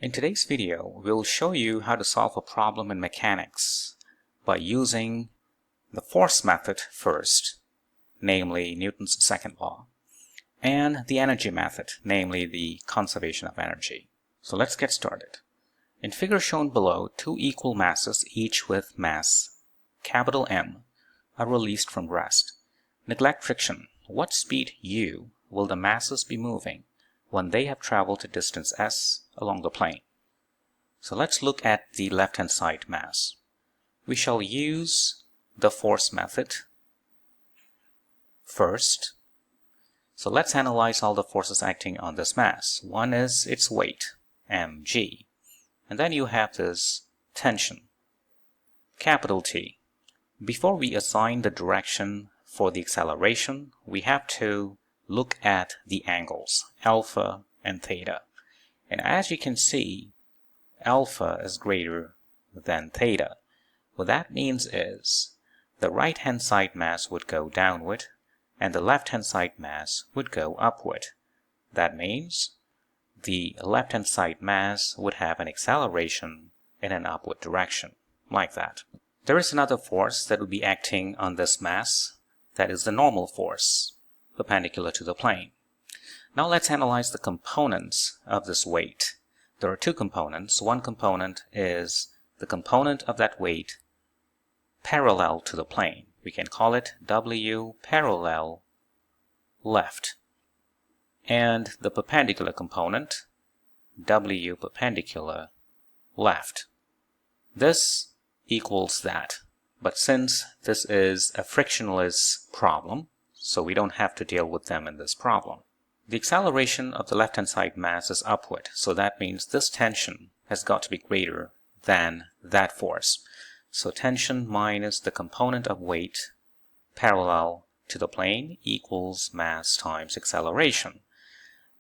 In today's video, we'll show you how to solve a problem in mechanics by using the force method first, namely Newton's second law, and the energy method, namely the conservation of energy. So let's get started. In figure shown below, two equal masses, each with mass capital M, are released from rest. Neglect friction. What speed u will the masses be moving when they have traveled a distance s along the plane? So let's look at the left-hand side mass. We shall use the force method first. So let's analyze all the forces acting on this mass. One is its weight, mg. And then you have this tension, capital T. Before we assign the direction for the acceleration, we have to look at the angles, alpha and theta. And as you can see, alpha is greater than theta. What that means is the right-hand side mass would go downward and the left-hand side mass would go upward. That means the left-hand side mass would have an acceleration in an upward direction, like that. There is another force that would be acting on this mass, that is the normal force, perpendicular to the plane. Now let's analyze the components of this weight. There are two components. One component is the component of that weight parallel to the plane. We can call it W parallel left. And the perpendicular component, W perpendicular left. This equals that. But since this is a frictionless problem, so we don't have to deal with them in this problem. The acceleration of the left-hand side mass is upward, so that means this tension has got to be greater than that force. So tension minus the component of weight parallel to the plane equals mass times acceleration.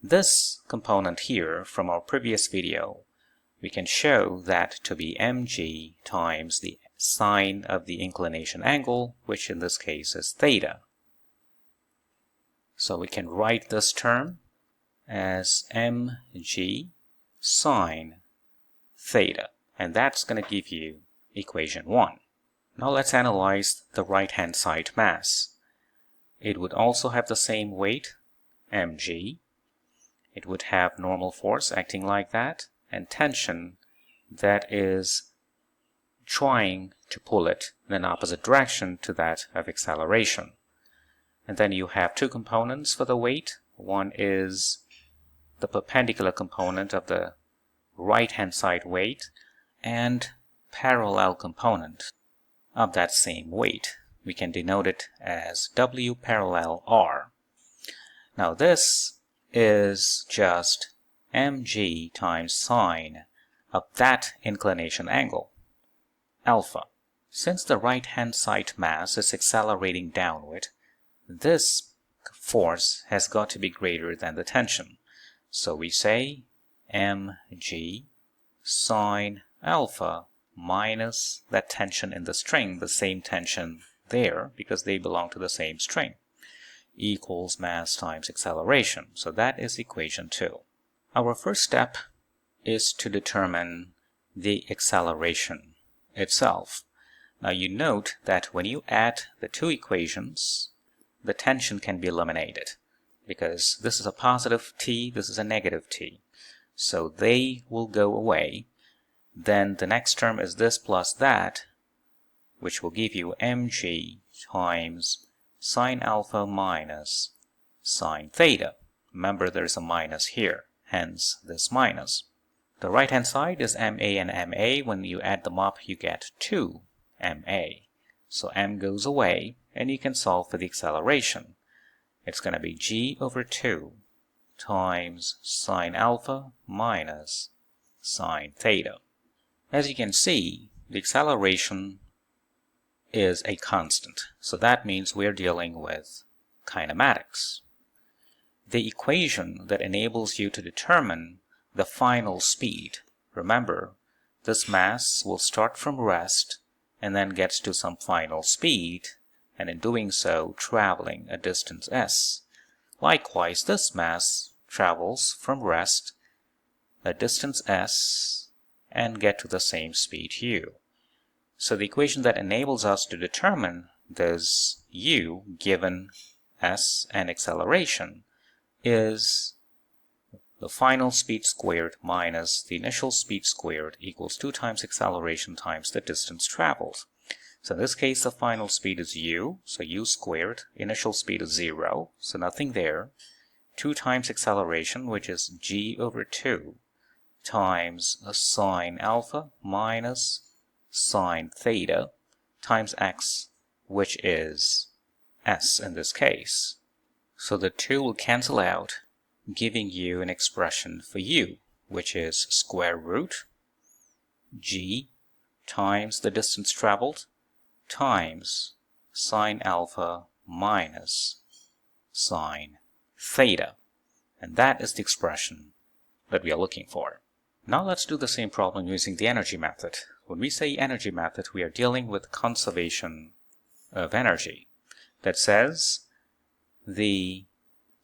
This component here from our previous video, we can show that to be mg times the sine of the inclination angle, which in this case is theta. So we can write this term as mg sine theta, and that's going to give you equation 1. Now let's analyze the right-hand side mass. It would also have the same weight, mg. It would have normal force acting like that, and tension that is trying to pull it in an opposite direction to that of acceleration. And then you have two components for the weight. One is the perpendicular component of the right-hand side weight and parallel component of that same weight. We can denote it as W parallel R. Now this is just mg times sine of that inclination angle, alpha. Since the right-hand side mass is accelerating downward, this force has got to be greater than the tension. So we say mg sine alpha minus that tension in the string, the same tension there because they belong to the same string, equals mass times acceleration. So that is equation 2. Our first step is to determine the acceleration itself. Now you note that when you add the two equations, the tension can be eliminated because this is a positive t, this is a negative t. So they will go away. Then the next term is this plus that, which will give you mg times sine alpha minus sine theta. Remember there's a minus here, hence this minus. The right-hand side is ma and ma. When you add them up, you get 2 ma. So m goes away, and you can solve for the acceleration. It's going to be g over 2 times sine alpha minus sine theta. As you can see, the acceleration is a constant. So that means we're dealing with kinematics. The equation that enables you to determine the final speed. Remember, this mass will start from rest and then gets to some final speed, and in doing so traveling a distance s. Likewise, this mass travels from rest a distance s and get to the same speed u. So the equation that enables us to determine this u given s and acceleration is the final speed squared minus the initial speed squared equals 2 times acceleration times the distance traveled. So in this case, the final speed is u, so u squared. Initial speed is 0, so nothing there. 2 times acceleration, which is g over 2, times a sine alpha minus sine theta times x, which is s in this case. So the 2 will cancel out, giving you an expression for u, which is square root g times the distance traveled times sine alpha minus sine theta. And that is the expression that we are looking for. Now let's do the same problem using the energy method. When we say energy method, we are dealing with conservation of energy. That says the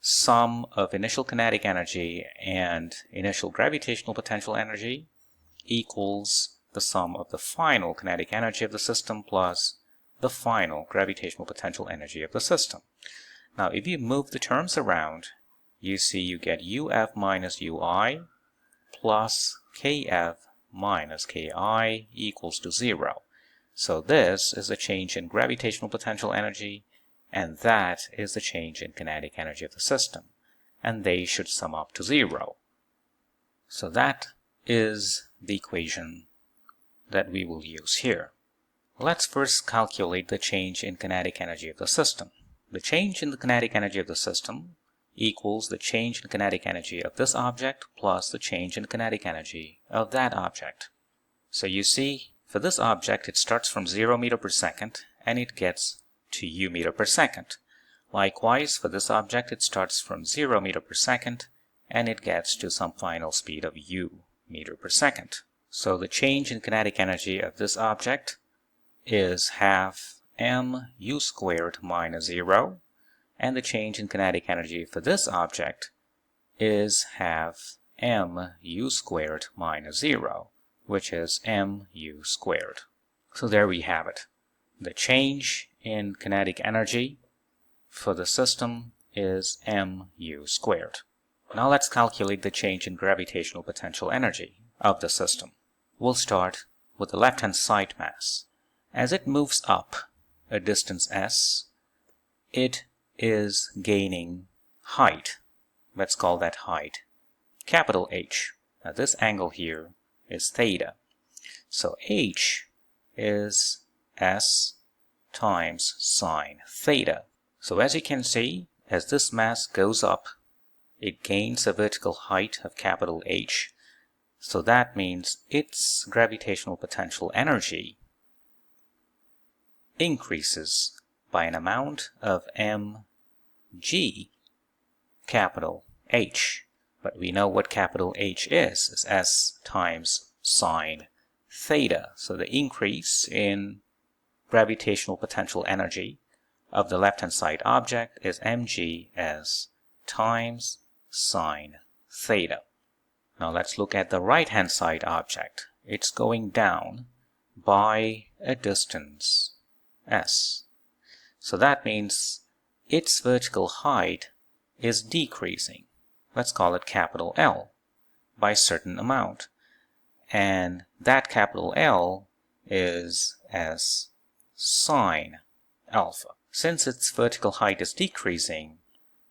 sum of initial kinetic energy and initial gravitational potential energy equals the sum of the final kinetic energy of the system plus the final gravitational potential energy of the system. Now if you move the terms around, you see you get uf minus ui plus kf minus ki equals to 0. So this is the change in gravitational potential energy, and that is the change in kinetic energy of the system, and they should sum up to 0. So that is the equation that we will use here. Let's first calculate the change in kinetic energy of the system. The change in the kinetic energy of the system equals the change in kinetic energy of this object plus the change in kinetic energy of that object. So you see, for this object, it starts from 0 meter per second and it gets to u meter per second. Likewise, for this object, it starts from 0 meter per second and it gets to some final speed of u meter per second. So the change in kinetic energy of this object is half mu squared minus 0, and the change in kinetic energy for this object is half mu squared minus 0, which is mu squared. So there we have it. The change in kinetic energy for the system is mu squared. Now let's calculate the change in gravitational potential energy of the system. We'll start with the left-hand side mass. As it moves up a distance s, it is gaining height. Let's call that height capital H. Now this angle here is theta. So h is s times sine theta. So as you can see, as this mass goes up, it gains a vertical height of capital H. So that means its gravitational potential energy increases by an amount of mg capital H. But we know what capital H is s times sine theta. So the increase in gravitational potential energy of the left-hand side object is mgs times sine theta. Now let's look at the right-hand side object. It's going down by a distance s. So that means its vertical height is decreasing. Let's call it capital L by a certain amount. And that capital L is as sine alpha. Since its vertical height is decreasing,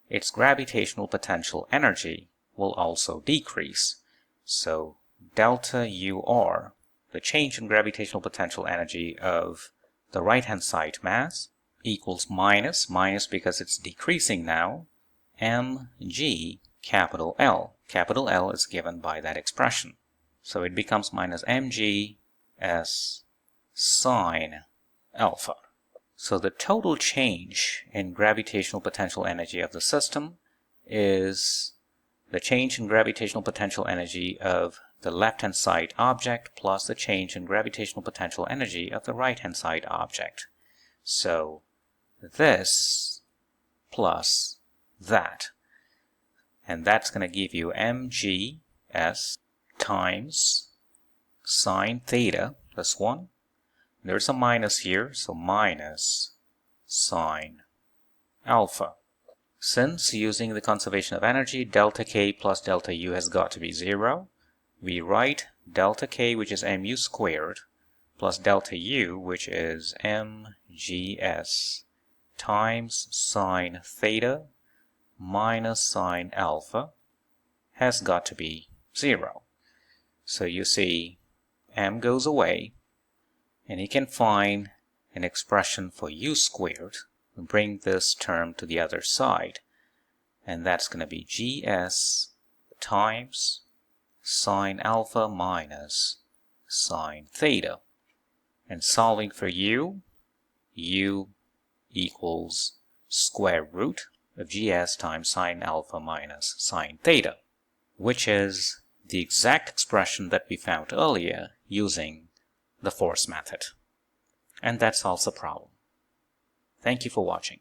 its gravitational potential energy will also decrease. So delta UR, the change in gravitational potential energy of the right-hand side mass, equals minus because it's decreasing now, mg capital L. Capital L is given by that expression. So it becomes minus mg s sine alpha. So the total change in gravitational potential energy of the system is the change in gravitational potential energy of the left-hand side object plus the change in gravitational potential energy of the right-hand side object. So this plus that. And that's going to give you mg s times sine theta plus 1. There's a minus here, so minus sine alpha. Since using the conservation of energy, delta K plus delta U has got to be 0, we write delta K, which is mu squared, plus delta U, which is mgs times sine theta minus sine alpha has got to be 0. So you see m goes away, and you can find an expression for u squared and bring this term to the other side, and that's going to be gs times sine alpha minus sine theta. And solving for u equals square root of gs times sine alpha minus sine theta, which is the exact expression that we found earlier using the force method. And that solves the problem. Thank you for watching.